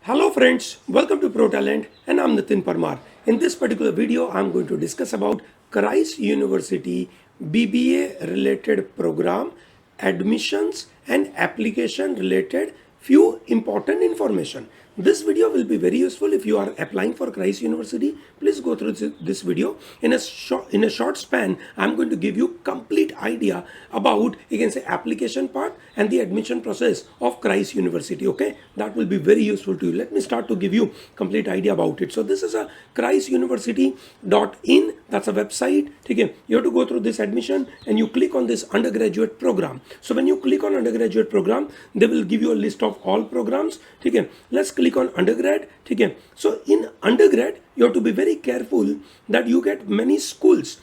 Hello friends, welcome to ProTalent and I'm Nitin Parmar. In this particular video, I'm going to discuss about Christ University BBA related program, admissions and application related few important information. This video will be very useful if you are applying for Christ University. Please go through this video. In a short span, I'm going to give you complete idea about, you can say, application part and the admission process of Christ University. Okay, that will be very useful to you. Let me start to give you complete idea about it. So this is a christuniversity.in. That's a website. Okay, you have to go through this admission and you click on this undergraduate program. So when you click on undergraduate program, they will give you a list of all programs. Okay, let's click on undergrad. Okay, so in undergrad, you have to be very careful that you get many schools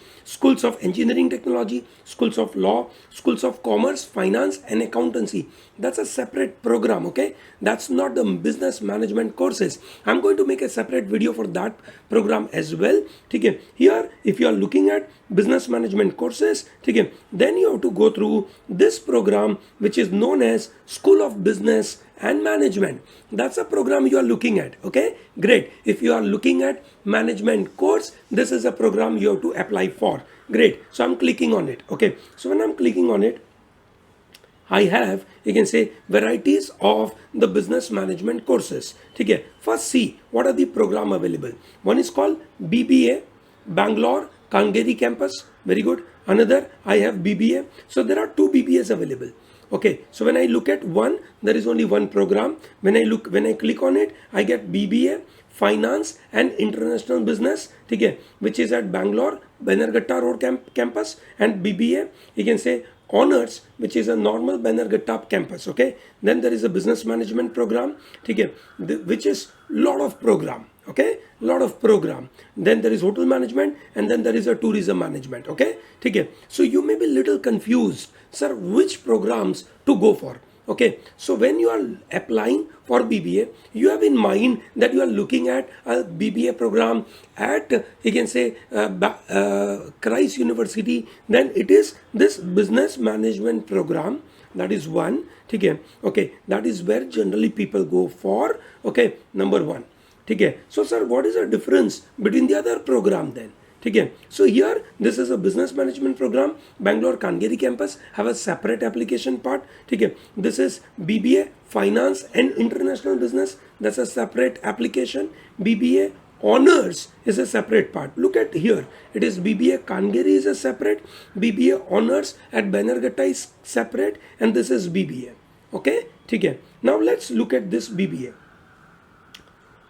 of engineering technology, schools of law, schools of commerce, finance and accountancy. That's a separate program. Okay, that's not the business management courses. I'm going to make a separate video for that program as well. Okay, here if you are looking at business management courses, okay, then you have to go through this program which is known as School of Business and Management. That's a program you are looking at. Okay, great. If you are looking at management course, this is a program you have to apply for. Great. So I'm clicking on it. Okay, so when I'm clicking on it, I have, you can say, varieties of the business management courses. Okay, first see what are the program available. One is called BBA Bangalore Kangeri campus. Very good. Another I have BBA. So there are two BBAs available. Okay, so when I look at one, there is only one program. When I click on it, I get BBA Finance and International Business, okay, which is at Bangalore Bannerghatta Road campus, and BBA, you can say, Honors, which is a normal Bannerghatta campus. Okay, then there is a business management program, okay, which is lot of program. Okay, lot of program. Then there is hotel management, and then there is a tourism management. Okay, so you may be little confused, sir, which programs to go for. Okay, so when you are applying for BBA, you have in mind that you are looking at a BBA program at, you can say, Christ University. Then it is this business management program. That is one. Okay, that is where generally people go for. Okay, number one. Okay, so sir, what is the difference between the other program then? Okay, so here this is a business management program. Bangalore Kangeri campus have a separate application part. Okay, this is BBA Finance and International Business. That's a separate application. BBA Honors is a separate part. Look at here. It is BBA Kangeri is a separate. BBA Honors at Bannerghatta is separate, and this is BBA. Okay, now let's look at this BBA.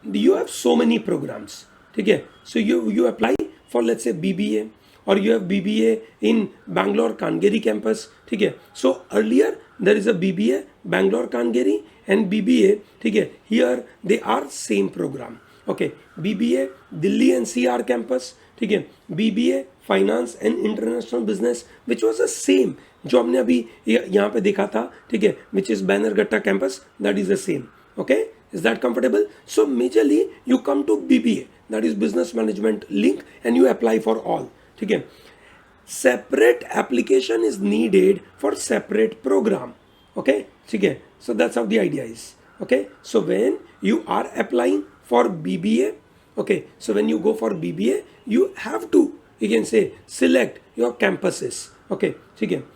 You have so many programs. Okay, so you apply for, let's say, BBA, or you have BBA in Bangalore Kangeri campus. Okay, so earlier there is a BBA Bangalore Kangeri and BBA. Okay, here they are same program. Okay, BBA Delhi NCR campus. Okay, BBA Finance and International Business, which was the same जो हमने अभी यहाँ पे देखा था, ठीक है, which is Bannerghatta campus, that is the same. Okay, is that comfortable? So majorly you come to BBA, that is business management link, and you apply for all. Okay, separate application is needed for separate program. Okay, so that's how the idea is. Okay, so when you are applying for BBA, okay, so when you go for BBA, you have to, you can say, select your campuses. Okay,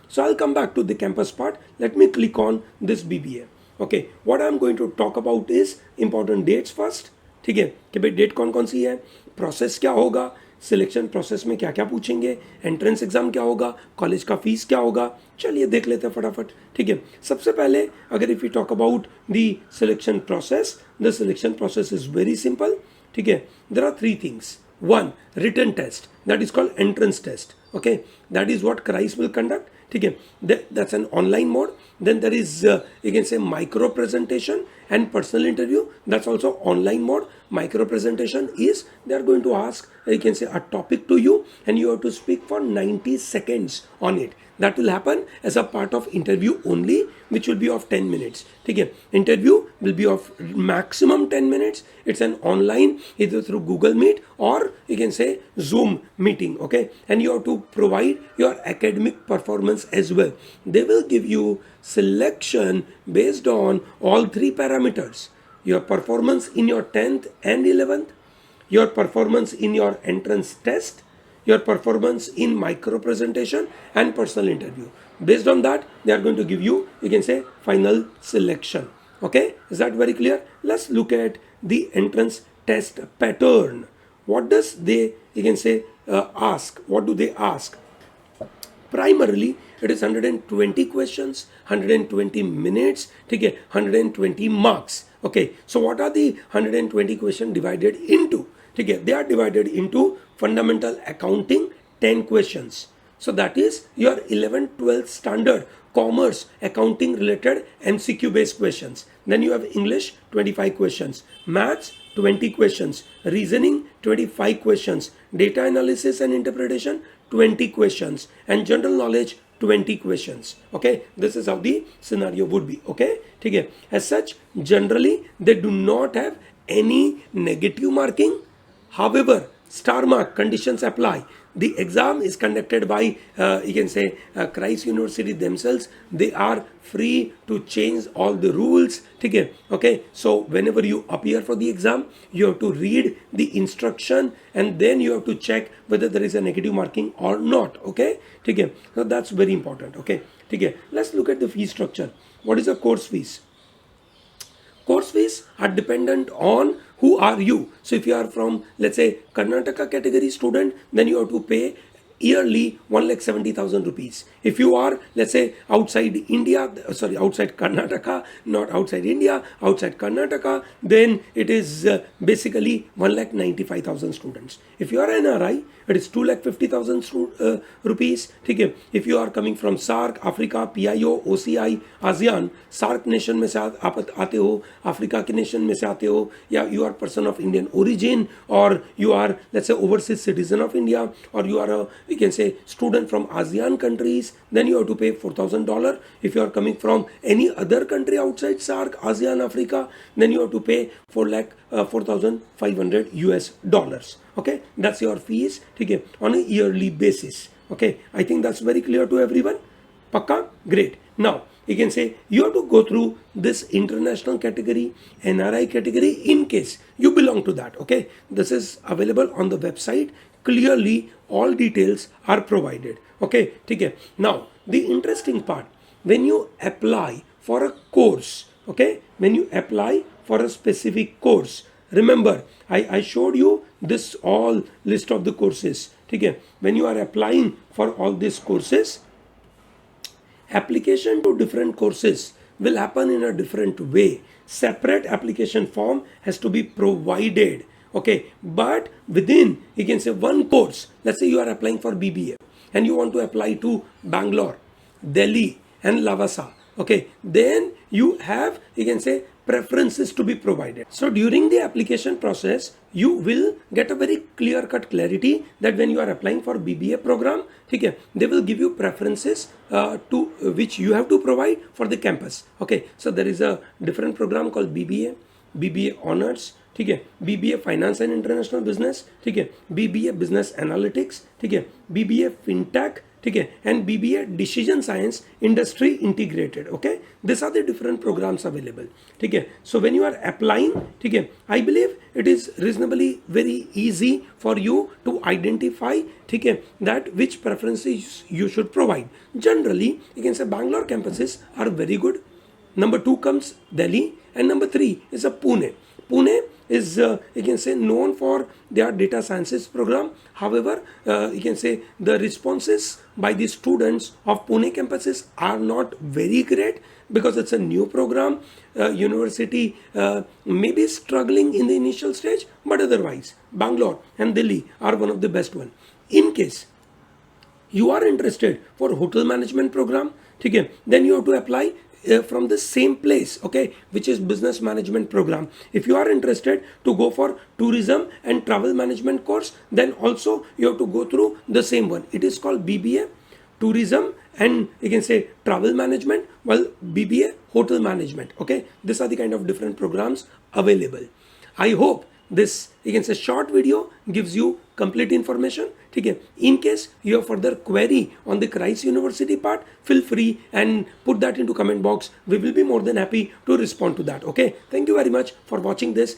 so I'll come back to the campus part. Let me click on this BBA. Okay, what I'm going to talk about is important dates first. ठीक है कि भाई date कौन कौन सी है, process क्या होगा, selection process में क्या क्या पूछेंगे, एंट्रेंस एग्जाम क्या होगा, कॉलेज का फीस क्या होगा, चलिए देख लेते हैं फटाफट. ठीक है, सबसे पहले अगर if you talk about the selection process is very simple. ठीक है, there are three things. One, written test, that is called entrance test. Okay, that is what Christ will conduct. Okay, that's an online mode. Then there is you can say micro presentation and personal interview. That's also online mode. Micro presentation is they are going to ask, you can say, a topic to you, and you have to speak for 90 seconds on it. That will happen as a part of interview only, which will be of 10 minutes. Okay, interview will be of maximum 10 minutes. It's an online, either through Google Meet or you can say Zoom meeting. Okay, and you have to provide your academic performance as well. They will give you selection based on all three parameters. your performance in your 10th and 11th, your performance in your entrance test, your performance in micro presentation and personal interview. Based on that, they are going to give you, you can say, final selection. Okay, is that very clear? Let's look at the entrance test pattern. What does they, you can say, ask? What do they ask? Primarily, it is 120 questions, 120 minutes, okay, 120 marks. Okay, so what are the 120 questions divided into? Okay, they are divided into fundamental accounting, 10 questions. So that is your 11th, 12th standard commerce accounting related MCQ based questions. Then you have English, 25 questions, maths, 20 questions, reasoning, 25 questions, data analysis and interpretation, 20 questions, and general knowledge, 20 questions. Okay, this is how the scenario would be. Okay, okay. As such, generally they do not have any negative marking. However, star mark conditions apply. The exam is conducted by, you can say, Christ University themselves. They are free to change all the rules. Okay, so whenever you appear for the exam, you have to read the instruction and then you have to check whether there is a negative marking or not. Okay, so that's very important. Okay, let's look at the fee structure. What is the course fees? Course fees are dependent on who are you. So if you are from, let's say, Karnataka category student, then you have to pay yearly 1,70,000 rupees. If you are, let's say, outside India, sorry, outside Karnataka, not outside India, outside Karnataka, then it is basically 1,95,000 students. If you are NRI, it is 2,50,000 rupees. If you are coming from SARC, Africa, PIO, OCI, ASEAN, SARC nation में से आते हो, Africa के nation में से आते हो, या you are person of Indian origin, or you are, let's say, overseas citizen of India, or you are a, we can say, student from ASEAN countries, then you have to pay $4,000. If you are coming from any other country outside SARC, ASEAN, Africa, then you have to pay 4,500 US dollars. Okay, that's your fees, okay, on a yearly basis. Okay, I think that's very clear to everyone. Pakka? Great. Now, you can say you have to go through this international category, NRI category, in case you belong to that. Okay, this is available on the website. Clearly, all details are provided. Okay, now the interesting part, when you apply for a course, okay, when you apply for a specific course, remember I showed you this all list of the courses. When you are applying for all these courses, application to different courses will happen in a different way. Separate application form has to be provided. Okay, but within, you can say, one course, let's say you are applying for BBA and you want to apply to Bangalore, Delhi and Lavasa. Okay, then you have, you can say, preferences to be provided. So during the application process, you will get a very clear-cut clarity that when you are applying for BBA program, they will give you preferences to which you have to provide for the campus. Okay, so there is a different program called BBA, BBA Honors, BBA Finance and International Business, BBA Business Analytics, BBA FinTech, and BBA Decision Science Industry Integrated. Okay, these are the different programs available. So when you are applying, I believe it is reasonably very easy for you to identify that which preferences you should provide. Generally, you can say Bangalore campuses are very good. Number 2 comes Delhi, and number 3 is a Pune. Pune is, you can say, known for their data sciences program. However, you can say the responses by the students of Pune campuses are not very great because it's a new program. University may be struggling in the initial stage, but otherwise Bangalore and Delhi are one of the best one. In case you are interested for hotel management program, then you have to apply from the same place, okay, which is business management program. If you are interested to go for tourism and travel management course, then also you have to go through the same one. It is called BBA tourism and, you can say, travel management, while BBA hotel management. Okay, these are the kind of different programs available. I hope this you can say short video gives you complete information. Okay, in case you have further query on the Christ University part, feel free and put that into comment box. We will be more than happy to respond to that. Okay, thank you very much for watching this.